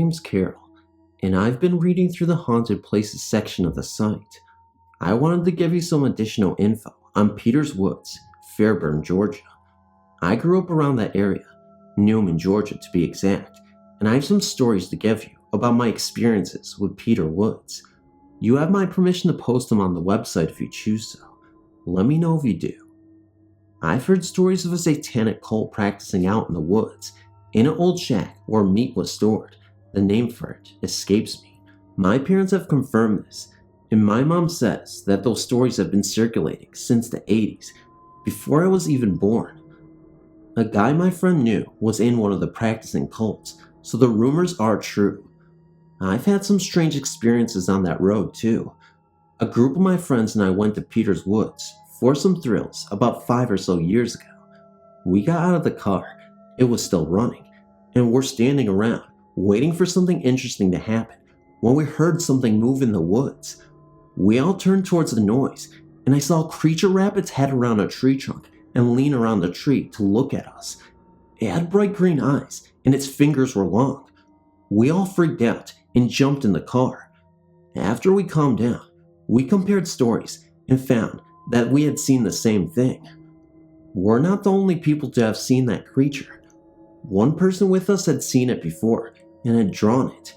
name's Carol, and I've been reading through the Haunted Places section of the site. I wanted to give you some additional info on Peters Woods, Fairburn, Georgia. I grew up around that area, Newman, Georgia to be exact, and I have some stories to give you about my experiences with Peter Woods. You have my permission to post them on the website if you choose so. Let me know if you do. I've heard stories of a satanic cult practicing out in the woods, in an old shack where meat was stored. The name for it escapes me. My parents have confirmed this, and my mom says that those stories have been circulating since the 80s, before I was even born. A guy my friend knew was in one of the practicing cults, so the rumors are true. I've had some strange experiences on that road too. A group of my friends and I went to Peters Woods for some thrills about 5 or so years ago. We got out of the car, it was still running, and we're standing around waiting for something interesting to happen when we heard something move in the woods. We all turned towards the noise, and I saw a creature wrap its head around a tree trunk and lean around the tree to look at us. It had bright green eyes, and its fingers were long. We all freaked out and jumped in the car. After we calmed down, we compared stories and found that we had seen the same thing. We're not the only people to have seen that creature. One person with us had seen it before and had drawn it.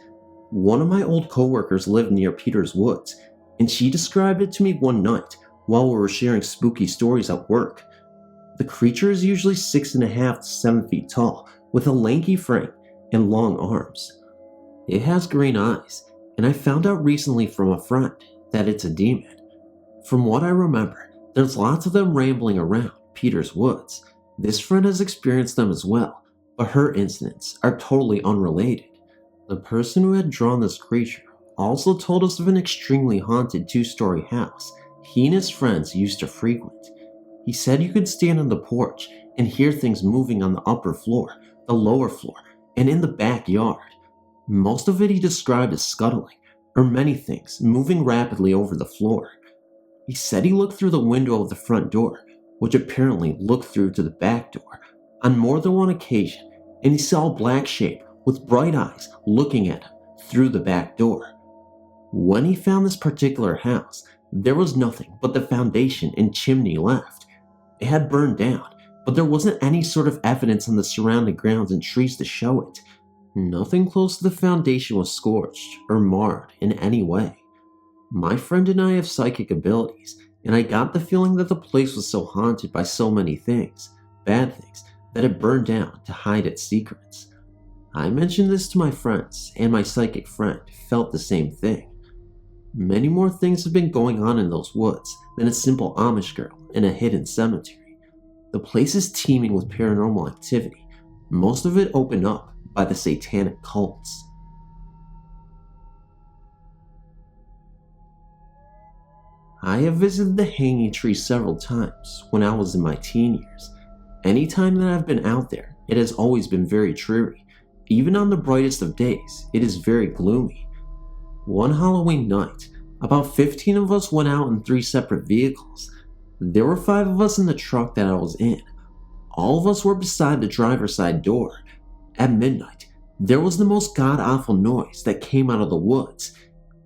One of my old coworkers lived near Peters Woods, and she described it to me one night while we were sharing spooky stories at work. The creature is usually 6.5 to 7 feet tall, with a lanky frame and long arms. It has green eyes, and I found out recently from a friend that it's a demon. From what I remember, there's lots of them rambling around Peters Woods. This friend has experienced them as well, but her incidents are totally unrelated. The person who had drawn this creature also told us of an extremely haunted 2-story house he and his friends used to frequent. He said you could stand on the porch and hear things moving on the upper floor, the lower floor, and in the backyard. Most of it he described as scuttling, or many things moving rapidly over the floor. He said he looked through the window of the front door, which apparently looked through to the back door, on more than one occasion, and he saw a black shape with bright eyes looking at him through the back door. When he found this particular house, there was nothing but the foundation and chimney left. It had burned down, but there wasn't any sort of evidence on the surrounding grounds and trees to show it. Nothing close to the foundation was scorched or marred in any way. My friend and I have psychic abilities, and I got the feeling that the place was so haunted by so many things, bad things, that it burned down to hide its secrets. I mentioned this to my friends, and my psychic friend felt the same thing. Many more things have been going on in those woods than a simple Amish girl in a hidden cemetery. The place is teeming with paranormal activity, most of it opened up by the satanic cults. I have visited the hanging tree several times when I was in my teen years. Anytime that I've been out there, it has always been very dreary. Even on the brightest of days, it is very gloomy. One Halloween night, about 15 of us went out in 3 separate vehicles. There were 5 of us in the truck that I was in. All of us were beside the driver's side door. At midnight, there was the most god-awful noise that came out of the woods.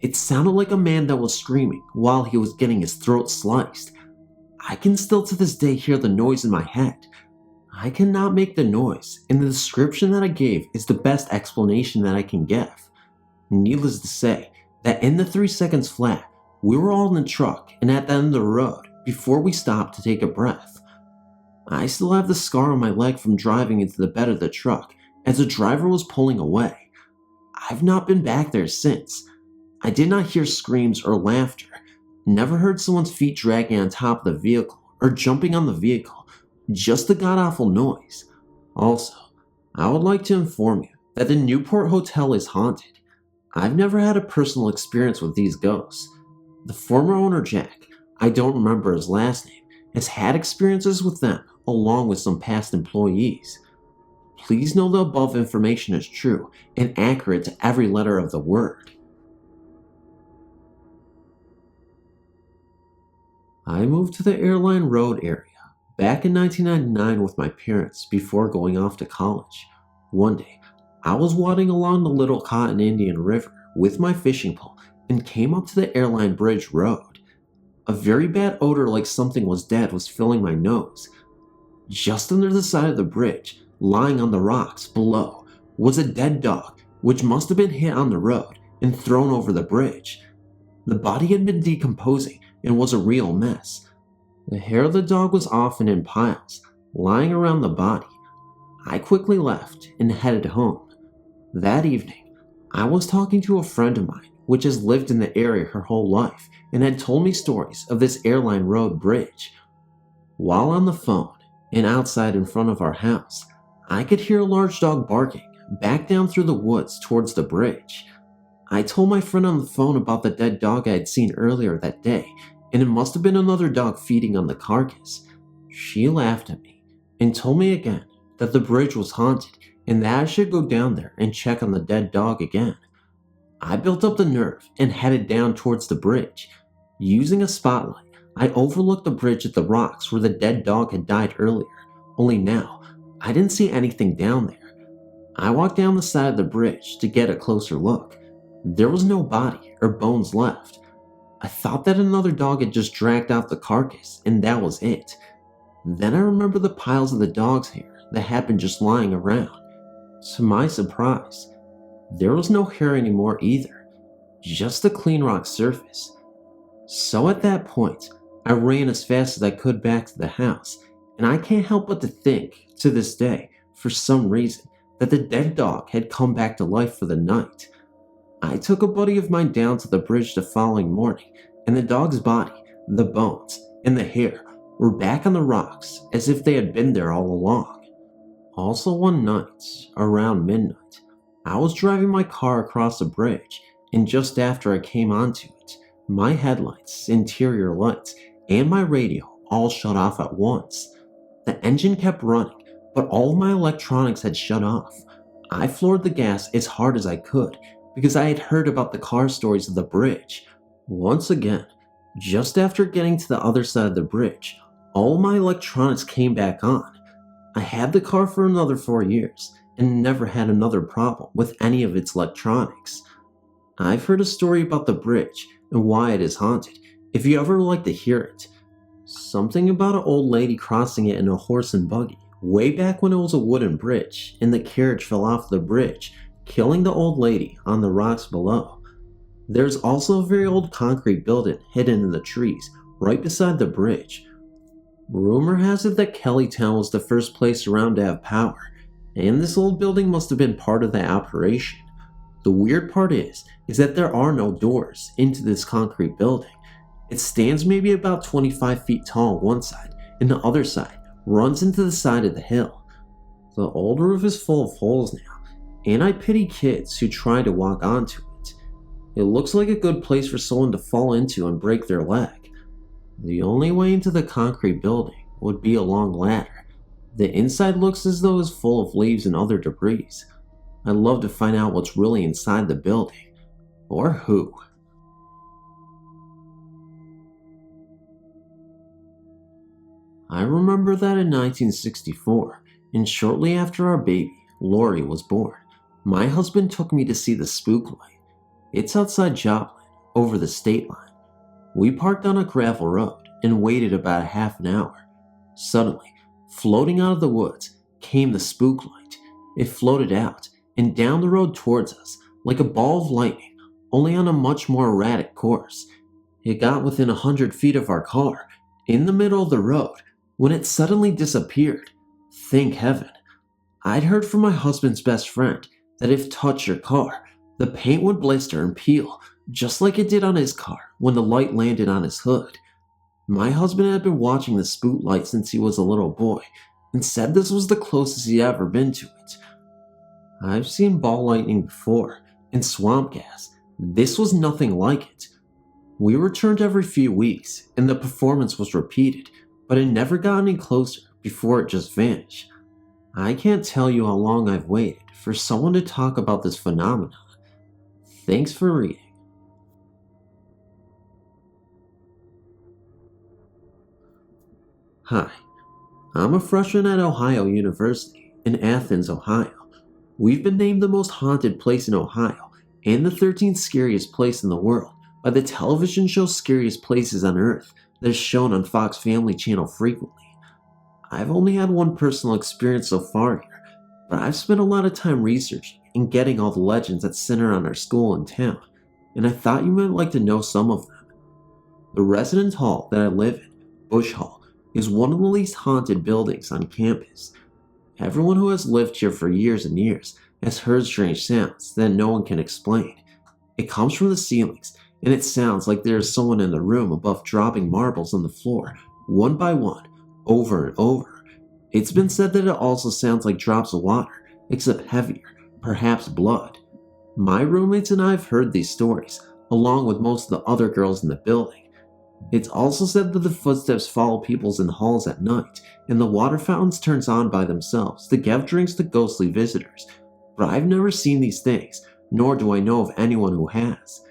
It sounded like a man that was screaming while he was getting his throat sliced. I can still to this day hear the noise in my head. I cannot make the noise, and the description that I gave is the best explanation that I can give. Needless to say, that in the 3 seconds flat, we were all in the truck and at the end of the road before we stopped to take a breath. I still have the scar on my leg from driving into the bed of the truck as the driver was pulling away. I've not been back there since. I did not hear screams or laughter, never heard someone's feet dragging on top of the vehicle or jumping on the vehicle, just the god-awful noise. Also, I would like to inform you that the Newport Hotel is haunted. I've never had a personal experience with these ghosts. The former owner, Jack, I don't remember his last name, has had experiences with them along with some past employees. Please know the above information is true and accurate to every letter of the word. I moved to the Airline Road area back in 1999 with my parents before going off to college. One day, I was wading along the Little Cotton Indian River with my fishing pole and came up to the Airline Bridge Road. A very bad odor like something was dead was filling my nose. Just under the side of the bridge, lying on the rocks below, was a dead dog which must have been hit on the road and thrown over the bridge. The body had been decomposing and was a real mess. The hair of the dog was often in piles, lying around the body. I quickly left and headed home. That evening, I was talking to a friend of mine which has lived in the area her whole life and had told me stories of this Airline Road bridge. While on the phone and outside in front of our house, I could hear a large dog barking back down through the woods towards the bridge. I told my friend on the phone about the dead dog I had seen earlier that day, and it must have been another dog feeding on the carcass. She laughed at me and told me again that the bridge was haunted and that I should go down there and check on the dead dog again. I built up the nerve and headed down towards the bridge. Using a spotlight, I overlooked the bridge at the rocks where the dead dog had died earlier, only now I didn't see anything down there. I walked down the side of the bridge to get a closer look. There was no body or bones left. I thought that another dog had just dragged out the carcass and that was it. Then I remembered the piles of the dog's hair that had been just lying around. To my surprise, there was no hair anymore either, just a clean rock surface. So at that point, I ran as fast as I could back to the house, and I can't help but to think, to this day, for some reason, that the dead dog had come back to life for the night. I took a buddy of mine down to the bridge the following morning, and the dog's body, the bones, and the hair were back on the rocks as if they had been there all along. Also one night, around midnight, I was driving my car across the bridge, and just after I came onto it, my headlights, interior lights, and my radio all shut off at once. The engine kept running, but all of my electronics had shut off. I floored the gas as hard as I could because I had heard about the car stories of the bridge. Once again, just after getting to the other side of the bridge, all my electronics came back on. I had the car for another 4 years and never had another problem with any of its electronics. I've heard a story about the bridge and why it is haunted, if you ever like to hear it. Something about an old lady crossing it in a horse and buggy, way back when it was a wooden bridge, and the carriage fell off the bridge, killing the old lady on the rocks below. There's also a very old concrete building hidden in the trees, right beside the bridge. Rumor has it that Kellytown was the first place around to have power, and this old building must have been part of that operation. The weird part is that there are no doors into this concrete building. It stands maybe about 25 feet tall on one side, and the other side runs into the side of the hill. The old roof is full of holes now, and I pity kids who try to walk onto it. It looks like a good place for someone to fall into and break their leg. The only way into the concrete building would be a long ladder. The inside looks as though it's full of leaves and other debris. I'd love to find out what's really inside the building, or who. I remember that in 1964, and shortly after our baby, Lori, was born, my husband took me to see the spook light. It's outside Joplin, over the state line. We parked on a gravel road and waited about a half an hour. Suddenly, floating out of the woods, came the spook light. It floated out and down the road towards us like a ball of lightning, only on a much more erratic course. It got within 100 feet of our car, in the middle of the road, when it suddenly disappeared. Thank heaven. I'd heard from my husband's best friend that if touched your car, the paint would blister and peel, just like it did on his car when the light landed on his hood. My husband had been watching the spook light since he was a little boy, and said this was the closest he'd ever been to it. I've seen ball lightning before, and swamp gas. This was nothing like it. We returned every few weeks, and the performance was repeated, but it never got any closer before it just vanished. I can't tell you how long I've waited for someone to talk about this phenomenon. Thanks for reading. Hi, I'm a freshman at Ohio University in Athens, Ohio. We've been named the most haunted place in Ohio and the 13th scariest place in the world by the television show Scariest Places on Earth that is shown on Fox Family Channel frequently. I've only had one personal experience so far here, but I've spent a lot of time researching and getting all the legends that center on our school and town, and I thought you might like to know some of them. The residence hall that I live in, Bush Hall, is one of the least haunted buildings on campus. Everyone who has lived here for years and years has heard strange sounds that no one can explain. It comes from the ceilings, and it sounds like there is someone in the room above dropping marbles on the floor, one by one, over and over. It's been said that it also sounds like drops of water, except heavier, perhaps blood. My roommates and I have heard these stories, along with most of the other girls in the building. It's also said that the footsteps follow people in the halls at night, and the water fountains turns on by themselves to give drinks to ghostly visitors. But I've never seen these things, nor do I know of anyone who has.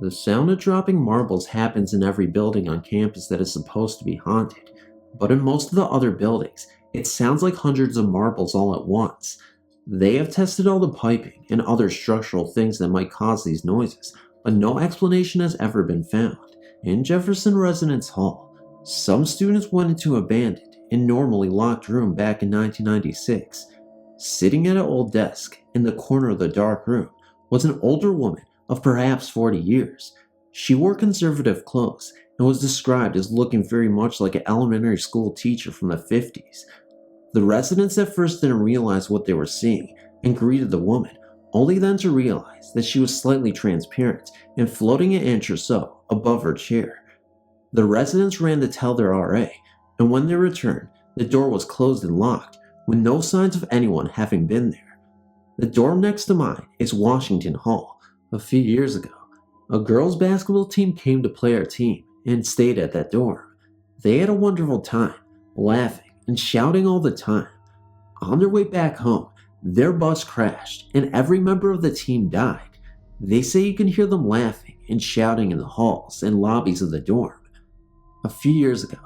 The sound of dropping marbles happens in every building on campus that is supposed to be haunted, but in most of the other buildings, it sounds like hundreds of marbles all at once. They have tested all the piping and other structural things that might cause these noises, but no explanation has ever been found. In Jefferson Residence Hall, some students went into an abandoned and normally locked room back in 1996. Sitting at an old desk in the corner of the dark room was an older woman of perhaps 40 years. She wore conservative clothes and was described as looking very much like an elementary school teacher from the 50s. The residents at first didn't realize what they were seeing and greeted the woman, only then to realize that she was slightly transparent and floating an inch or so above her chair. The residents ran to tell their RA, and when they returned, the door was closed and locked, with no signs of anyone having been there. The dorm next to mine is Washington Hall. A few years ago, a girls' basketball team came to play our team and stayed at that dorm. They had a wonderful time, laughing and shouting all the time. On their way back home, their bus crashed and every member of the team died. They say you can hear them laughing and shouting in the halls and lobbies of the dorm. A few years ago,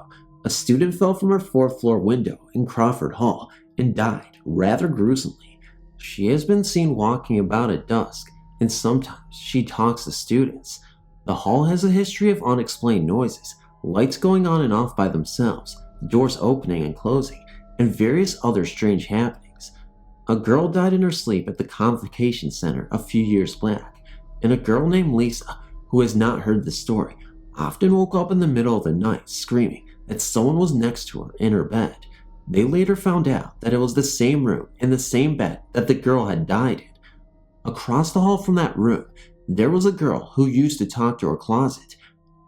a student fell from her fourth floor window in Crawford Hall and died rather gruesomely. She has been seen walking about at dusk, and sometimes she talks to students. The hall has a history of unexplained noises, lights going on and off by themselves, doors opening and closing, and various other strange happenings. A girl died in her sleep at the Convocation Center a few years back, and a girl named Lisa, who has not heard the story, often woke up in the middle of the night screaming that someone was next to her in her bed. They later found out that it was the same room and the same bed that the girl had died in. Across the hall from that room, there was a girl who used to talk to her closet.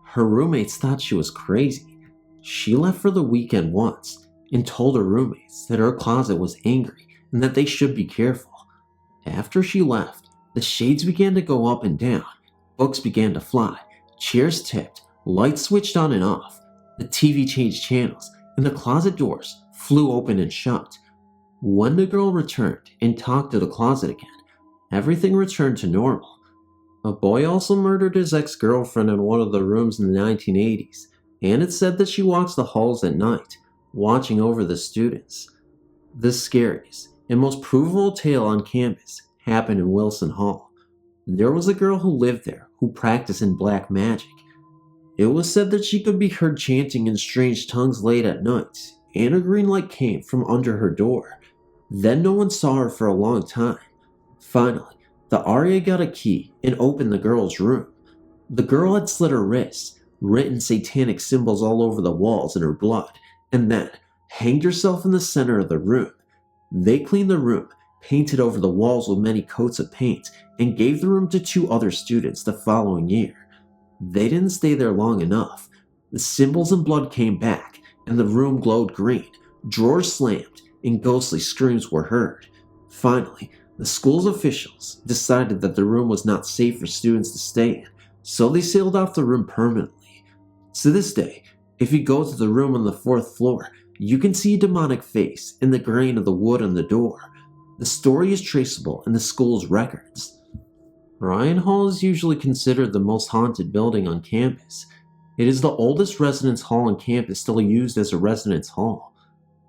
Her roommates thought she was crazy. She left for the weekend once and told her roommates that her closet was angry and that they should be careful. After she left, the shades began to go up and down, books began to fly, chairs tipped, lights switched on and off, the TV changed channels, and the closet doors flew open and shut. When the girl returned and talked to the closet again, everything returned to normal. A boy also murdered his ex-girlfriend in one of the rooms in the 1980s, and it's said that she walks the halls at night, watching over the students. The scariest and most provable tale on campus happened in Wilson Hall. There was a girl who lived there who practiced in black magic. It was said that she could be heard chanting in strange tongues late at night, and a green light came from under her door. Then no one saw her for a long time. Finally, the RA got a key and opened the girl's room. The girl had slit her wrists, written satanic symbols all over the walls in her blood, and then hanged herself in the center of the room. They cleaned the room, painted over the walls with many coats of paint, and gave the room to 2 other students the following year. They didn't stay there long enough. The symbols and blood came back, and the room glowed green, drawers slammed, and ghostly screams were heard. Finally, the school's officials decided that the room was not safe for students to stay in, so they sealed off the room permanently. To this day, if you go to the room on the 4th floor, you can see a demonic face in the grain of the wood on the door. The story is traceable in the school's records. Ryan Hall is usually considered the most haunted building on campus. It is the oldest residence hall on campus still used as a residence hall.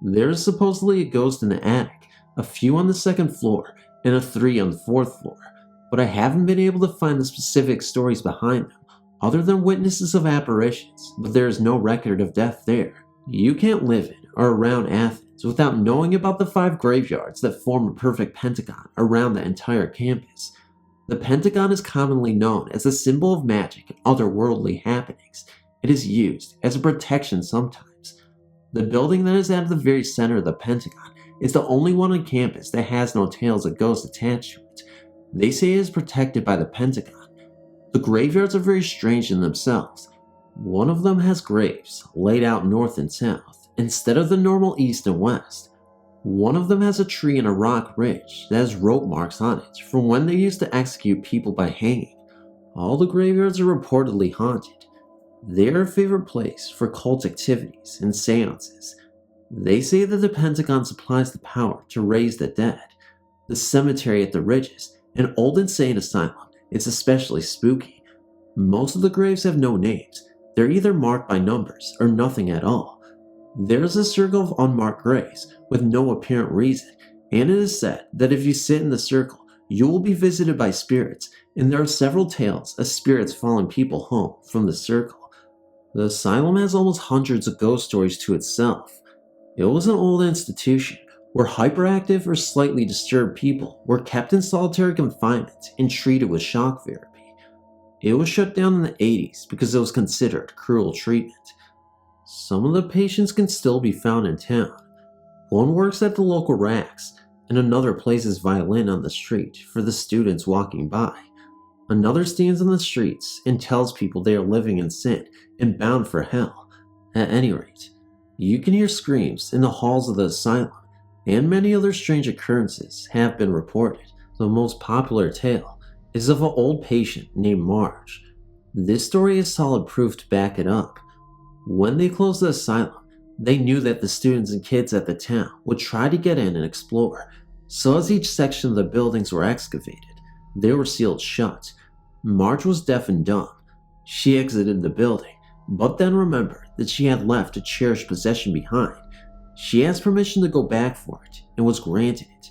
There is supposedly a ghost in the attic, a few on the 2nd floor, and a 3 on the 4th floor, but I haven't been able to find the specific stories behind them, other than witnesses of apparitions, but there is no record of death there. You can't live in or around Athens without knowing about the 5 graveyards that form a perfect pentagon around the entire campus. The pentagon is commonly known as a symbol of magic and otherworldly happenings. It is used as a protection sometimes. The building that is at the very center of the pentagon is the only one on campus that has no tales of ghosts attached to it. They say it is protected by the pentagon. The graveyards are very strange in themselves. One of them has graves laid out north and south, instead of the normal east and west. One of them has a tree and a rock ridge that has rope marks on it from when they used to execute people by hanging. All the graveyards are reportedly haunted. They are a favorite place for cult activities and seances. They say that the Pentagon supplies the power to raise the dead. The cemetery at the ridges, an old insane asylum, is especially spooky. Most of the graves have no names. They're either marked by numbers or nothing at all. There's a circle of unmarked graves with no apparent reason, and it is said that if you sit in the circle, you will be visited by spirits, and there are several tales of spirits following people home from the circle. The asylum has almost hundreds of ghost stories to itself. It was an old institution where hyperactive or slightly disturbed people were kept in solitary confinement and treated with shock therapy. It was shut down in the 80s because it was considered cruel treatment. Some of the patients can still be found in town. One works at the local racks, and another plays his violin on the street for the students walking by. Another stands on the streets and tells people they are living in sin and bound for hell. At any rate, you can hear screams in the halls of the asylum, and many other strange occurrences have been reported. The most popular tale is of an old patient named Marge. This story is solid proof to back it up. When they closed the asylum, they knew that the students and kids at the town would try to get in and explore, so as each section of the buildings were excavated, they were sealed shut. Marge was deaf and dumb. She exited the building, but then remembered that she had left a cherished possession behind. She asked permission to go back for it and was granted it.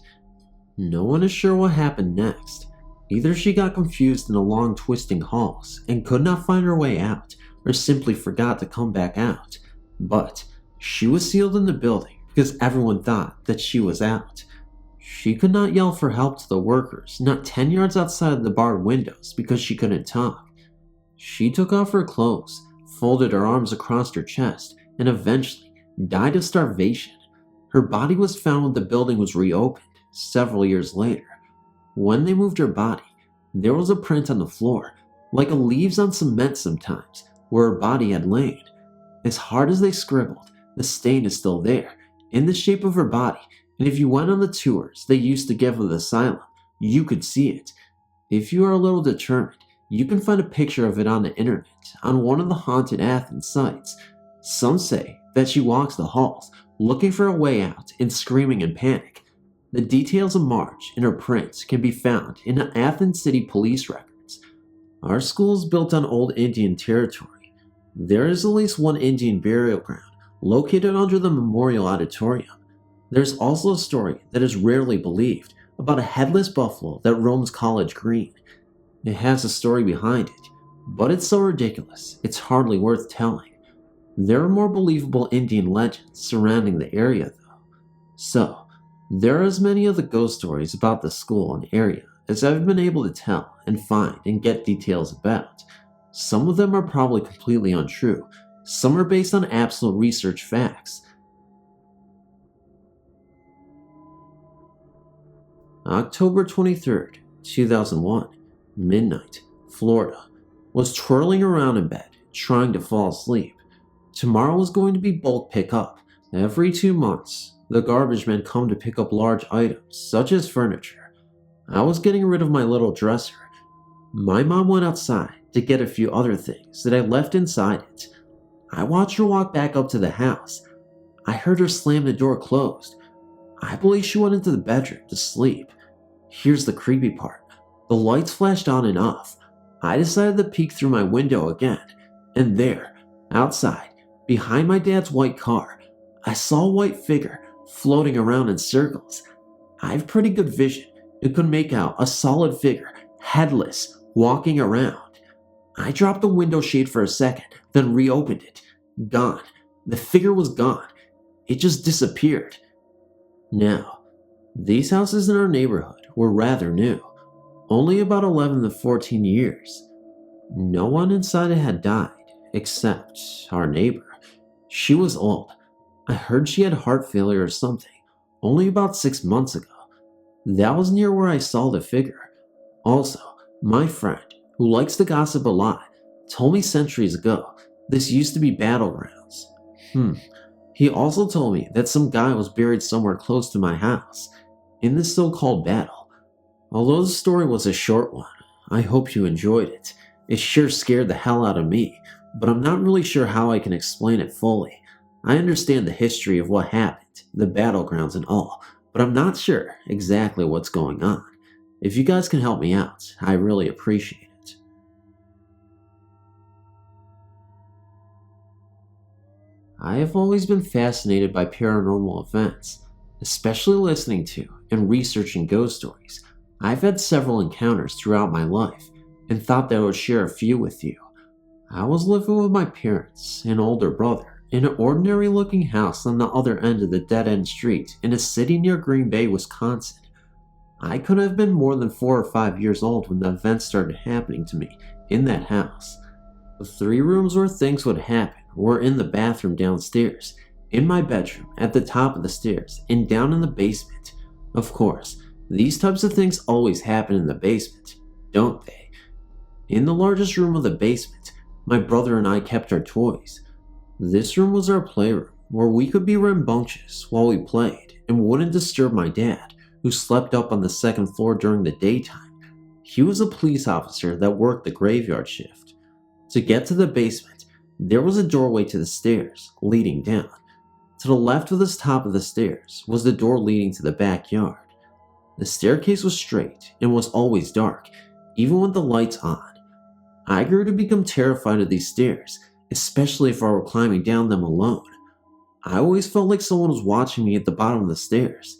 No one is sure what happened next. Either she got confused in the long twisting halls and could not find her way out, or simply forgot to come back out. But she was sealed in the building because everyone thought that she was out. She could not yell for help to the workers, not 10 yards outside of the barred windows, because she couldn't talk. She took off her clothes, folded her arms across her chest, and eventually died of starvation. Her body was found when the building was reopened several years later. When they moved her body, there was a print on the floor, like a leaves on cement sometimes, where her body had lain. As hard as they scribbled, the stain is still there, in the shape of her body, and if you went on the tours they used to give of the asylum, you could see it. If you are a little determined, you can find a picture of it on the internet, on one of the haunted Athens sites. Some say that she walks the halls, looking for a way out and screaming in panic. The details of Marge and her prints can be found in the Athens City police records. Our school is built on old Indian territory. There is at least one Indian burial ground located under the Memorial Auditorium. There's also a story that is rarely believed about a headless buffalo that roams College Green. It has a story behind it, but it's so ridiculous it's hardly worth telling. There are more believable Indian legends surrounding the area though. So, there are as many of the ghost stories about the school and area as I've been able to tell and find and get details about. Some of them are probably completely untrue. Some are based on absolute research facts. October 23rd, 2001, midnight, Florida. Was twirling around in bed, trying to fall asleep. Tomorrow was going to be bulk pickup. Every 2 months, the garbage men come to pick up large items, such as furniture. I was getting rid of my little dresser. My mom went outside to get a few other things that I left inside it. I watched her walk back up to the house. I heard her slam the door closed. I believe she went into the bedroom to sleep. Here's the creepy part. The lights flashed on and off. I decided to peek through my window again, and there, outside, behind my dad's white car, I saw a white figure floating around in circles. I have pretty good vision, and could make out a solid figure, headless, walking around. I dropped the window shade for a second, then reopened it. Gone. The figure was gone. It just disappeared. Now, these houses in our neighborhood were rather new, only about 11 to 14 years. No one inside it had died, except our neighbor. She was old. I heard she had heart failure or something, only about 6 months ago. That was near where I saw the figure. Also, my friend, who likes to gossip a lot, told me centuries ago this used to be battlegrounds. He also told me that some guy was buried somewhere close to my house, in this so-called battle. Although the story was a short one, I hope you enjoyed it. It sure scared the hell out of me, but I'm not really sure how I can explain it fully. I understand the history of what happened, the battlegrounds and all, but I'm not sure exactly what's going on. If you guys can help me out, I really appreciate it. I have always been fascinated by paranormal events, especially listening to and researching ghost stories. I've had several encounters throughout my life and thought that I would share a few with you. I was living with my parents and older brother in an ordinary looking house on the other end of the dead-end street in a city near Green Bay, Wisconsin. I could have been more than 4 or 5 years old when the events started happening to me in that house. The 3 rooms where things would happen were in the bathroom downstairs, in my bedroom at the top of the stairs, and down in the basement. Of course, these types of things always happen in the basement, don't they? In the largest room of the basement, my brother and I kept our toys. This room was our playroom, where we could be rambunctious while we played and wouldn't disturb my dad, who slept up on the 2nd floor during the daytime. He was a police officer that worked the graveyard shift. To get to the basement, there was a doorway to the stairs, leading down. To the left of this top of the stairs was the door leading to the backyard. The staircase was straight and was always dark, even with the lights on. I grew to become terrified of these stairs, especially if I were climbing down them alone. I always felt like someone was watching me at the bottom of the stairs.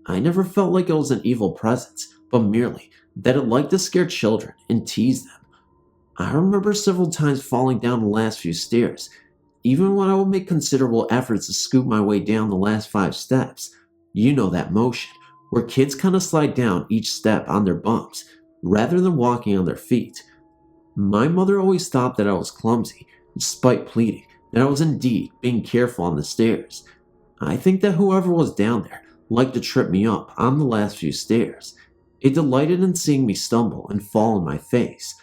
I never felt like it was an evil presence, but merely that it liked to scare children and tease them. I remember several times falling down the last few stairs, even when I would make considerable efforts to scoop my way down the last 5 steps. You know that motion, where kids kind of slide down each step on their bumps, rather than walking on their feet. My mother always thought that I was clumsy, despite pleading that I was indeed being careful on the stairs. I think that whoever was down there liked to trip me up on the last few stairs. It delighted in seeing me stumble and fall on my face.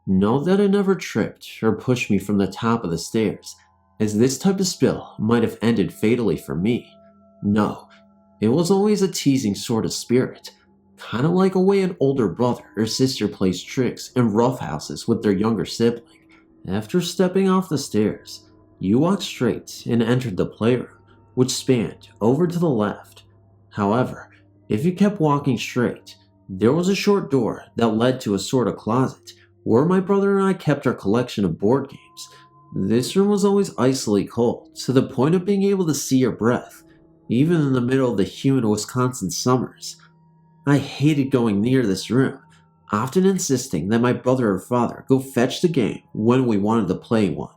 Know that it never tripped or pushed me from the top of the stairs, as this type of spill might have ended fatally for me. No, it was always a teasing sort of spirit, kind of like a way an older brother or sister plays tricks and roughhouses with their younger sibling. After stepping off the stairs, you walked straight and entered the playroom, which spanned over to the left. However, if you kept walking straight, there was a short door that led to a sort of closet where my brother and I kept our collection of board games. This room was always icily cold, to the point of being able to see your breath, even in the middle of the humid Wisconsin summers. I hated going near this room, often insisting that my brother or father go fetch the game when we wanted to play one.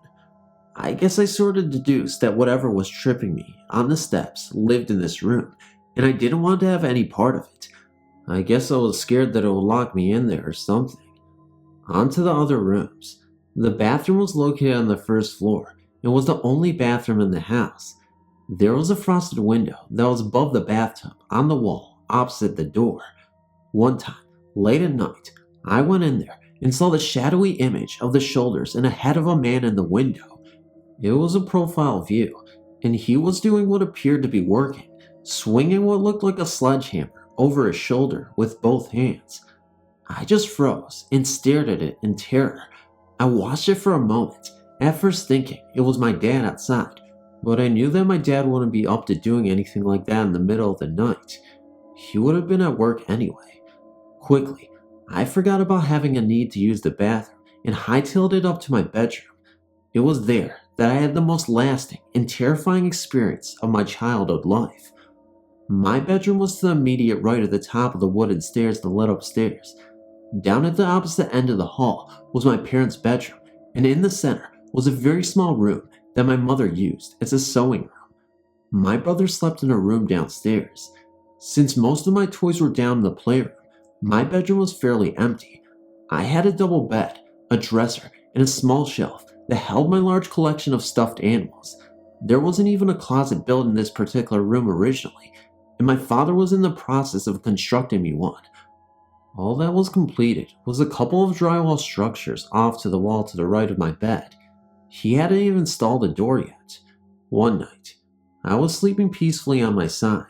I guess I sort of deduced that whatever was tripping me on the steps lived in this room, and I didn't want to have any part of it. I guess I was scared that it would lock me in there or something. On to the other rooms. The bathroom was located on the 1st floor and was the only bathroom in the house. There was a frosted window that was above the bathtub on the wall opposite the door. One time, late at night, I went in there and saw the shadowy image of the shoulders and a head of a man in the window. It was a profile view, and he was doing what appeared to be working, swinging what looked like a sledgehammer over his shoulder with both hands. I just froze and stared at it in terror. I watched it for a moment, at first thinking it was my dad outside, but I knew that my dad wouldn't be up to doing anything like that in the middle of the night. He would have been at work anyway. Quickly, I forgot about having a need to use the bathroom and hightailed it up to my bedroom. It was there that I had the most lasting and terrifying experience of my childhood life. My bedroom was to the immediate right of the top of the wooden stairs that led upstairs. Down at the opposite end of the hall was my parents' bedroom, and in the center was a very small room that my mother used as a sewing room. My brother slept in a room downstairs. Since most of my toys were down in the playroom, my bedroom was fairly empty. I had a double bed, a dresser, and a small shelf that held my large collection of stuffed animals. There wasn't even a closet built in this particular room originally, and my father was in the process of constructing me one. All that was completed was a couple of drywall structures off to the wall to the right of my bed. He hadn't even installed a door yet. One night, I was sleeping peacefully on my side,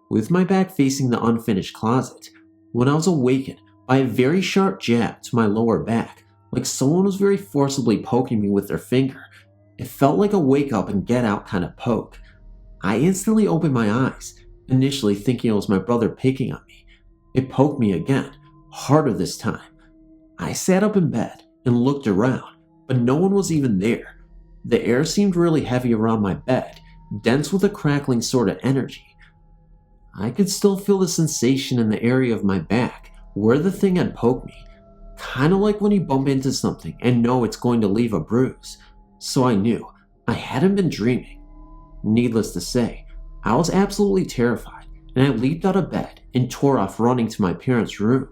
with my back facing the unfinished closet, when I was awakened by a very sharp jab to my lower back, like someone was very forcibly poking me with their finger. It felt like a wake up and get out kind of poke. I instantly opened my eyes, initially thinking it was my brother picking on me. It poked me again, harder this time. I sat up in bed and looked around, but no one was even there. The air seemed really heavy around my bed, dense with a crackling sort of energy. I could still feel the sensation in the area of my back where the thing had poked me, kind of like when you bump into something and know it's going to leave a bruise. So I knew I hadn't been dreaming. Needless to say, I was absolutely terrified, and I leaped out of bed and tore off running to my parents' room.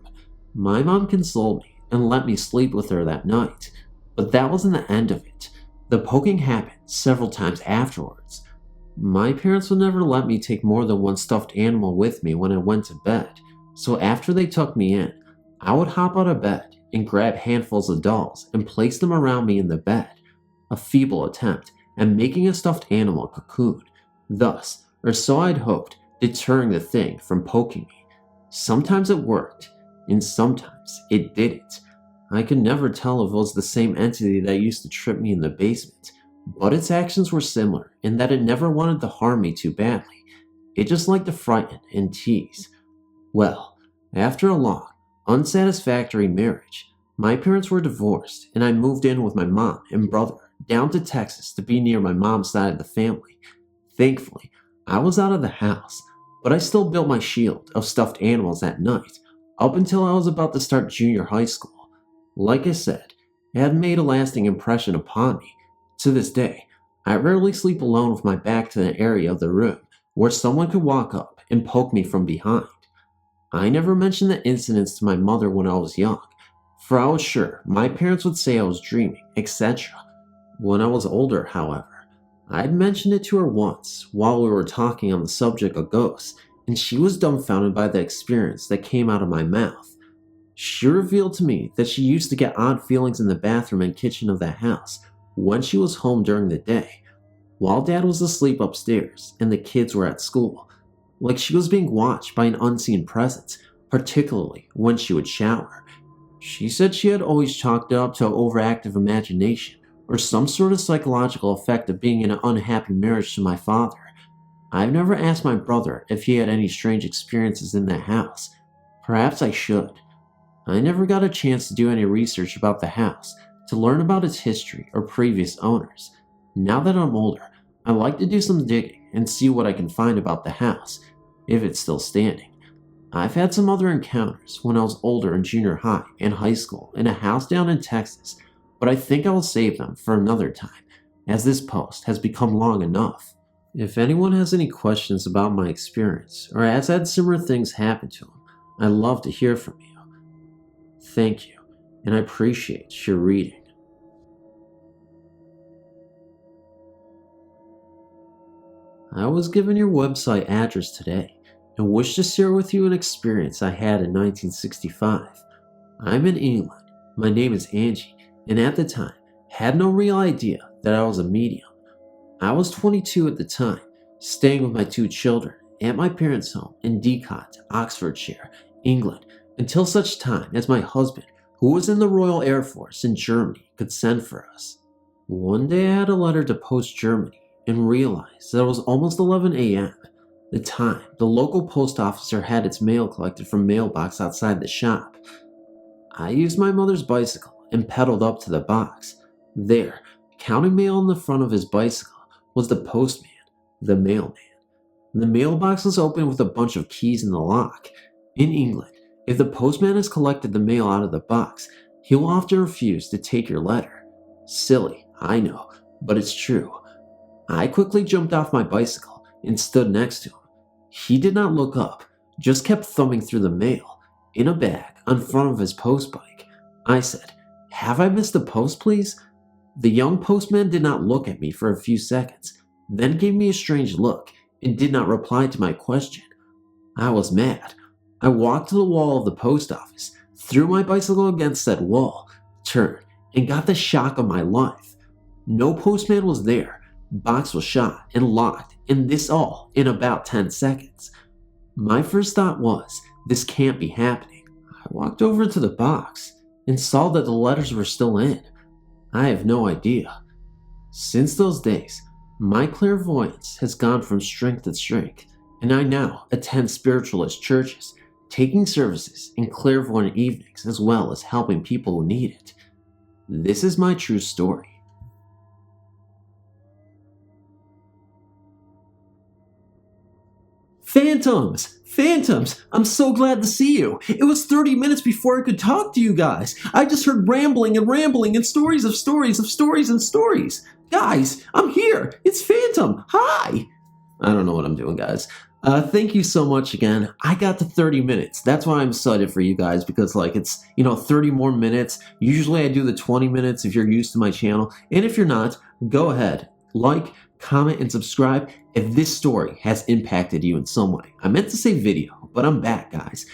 My mom consoled me and let me sleep with her that night, but that wasn't the end of it. The poking happened several times afterwards. My parents would never let me take more than one stuffed animal with me when I went to bed, so after they tucked me in, I would hop out of bed and grab handfuls of dolls and place them around me in the bed, a feeble attempt at making a stuffed animal cocoon, thus, or so I'd hoped, deterring the thing from poking me. Sometimes it worked, and sometimes it didn't. I could never tell if it was the same entity that used to trip me in the basement, but its actions were similar in that it never wanted to harm me too badly. It just liked to frighten and tease. Well, after a long, unsatisfactory marriage, my parents were divorced, and I moved in with my mom and brother down to Texas to be near my mom's side of the family. Thankfully, I was out of the house, but I still built my shield of stuffed animals at night, up until I was about to start junior high school. Like I said, it had made a lasting impression upon me. To this day, I rarely sleep alone with my back to the area of the room where someone could walk up and poke me from behind. I never mentioned the incidents to my mother when I was young, for I was sure my parents would say I was dreaming, etc. When I was older, however, I'd mentioned it to her once while we were talking on the subject of ghosts, and she was dumbfounded by the experience that came out of my mouth. She revealed to me that she used to get odd feelings in the bathroom and kitchen of the house when she was home during the day, while Dad was asleep upstairs and the kids were at school, like she was being watched by an unseen presence, particularly when she would shower. She said she had always chalked it up to overactive imagination or some sort of psychological effect of being in an unhappy marriage to my father. I've never asked my brother if he had any strange experiences in that house. Perhaps I should. I never got a chance to do any research about the house, to learn about its history or previous owners. Now that I'm older, I like to do some digging and see what I can find about the house, if it's still standing. I've had some other encounters when I was older in junior high and high school in a house down in Texas, but I think I will save them for another time, as this post has become long enough. If anyone has any questions about my experience or has had similar things happen to them, I'd love to hear from you. Thank you, and I appreciate your reading. I was given your website address today and wish to share with you an experience I had in 1965. I'm in England, my name is Angie, and at the time, had no real idea that I was a medium. I was 22 at the time, staying with my two children at my parents' home in Didcot, Oxfordshire, England, until such time as my husband, who was in the Royal Air Force in Germany, could send for us. One day I had a letter to post Germany and realized that it was almost 11 a.m. The time the local post officer had its mail collected from mailbox outside the shop. I used my mother's bicycle and pedaled up to the box. There, counting mail on the front of his bicycle, was the postman, the mailman. The mailbox was open with a bunch of keys in the lock. In England, if the postman has collected the mail out of the box, he'll often refuse to take your letter. Silly, I know, but it's true. I quickly jumped off my bicycle and stood next to him. He did not look up, just kept thumbing through the mail, in a bag on front of his post bike. I said, "Have I missed a post, please?" The young postman did not look at me for a few seconds, then gave me a strange look and did not reply to my question. I was mad. I walked to the wall of the post office, threw my bicycle against that wall, turned, and got the shock of my life. No postman was there. Box was shot and locked, and this all in about 10 seconds. My first thought was, this can't be happening. I walked over to the box and saw that the letters were still in. I have no idea. Since those days, my clairvoyance has gone from strength to strength, and I now attend spiritualist churches, taking services in clairvoyant evenings as well as helping people who need it. This is my true story. Phantoms! Phantoms! I'm so glad to see you! It was 30 minutes before I could talk to you guys! I just heard rambling and stories of stories of stories and stories! Guys, I'm here! It's Phantom! Hi! I don't know what I'm doing, guys. Thank you so much again. I got to 30 minutes. That's why I'm excited for you guys, because it's 30 more minutes. Usually I do the 20 minutes if you're used to my channel. And if you're not, go ahead. Like, comment, and subscribe if this story has impacted you in some way. I meant to say video, but I'm back, guys.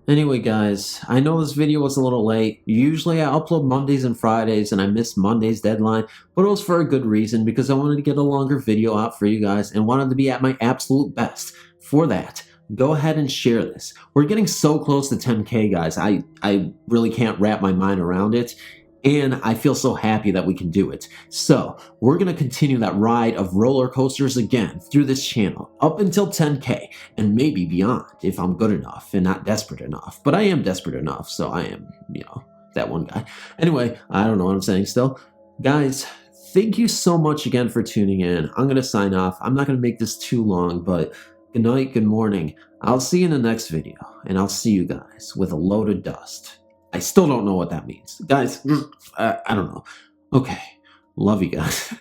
Anyway, guys, I know this video was a little late. Usually I upload Mondays and Fridays, and I missed Monday's deadline, but it was for a good reason, because I wanted to get a longer video out for you guys and wanted to be at my absolute best. For that, go ahead and share this. We're getting so close to 10K, guys. I really can't wrap my mind around it. And I feel so happy that we can do it. So we're going to continue that ride of roller coasters again through this channel up until 10K and maybe beyond if I'm good enough and not desperate enough. But I am desperate enough, so I am, that one guy. Anyway, I don't know what I'm saying still. Guys, thank you so much again for tuning in. I'm going to sign off. I'm not going to make this too long, but good night, good morning. I'll see you in the next video, and I'll see you guys with a load of dust. I still don't know what that means. Guys, I don't know. Okay. Love you guys.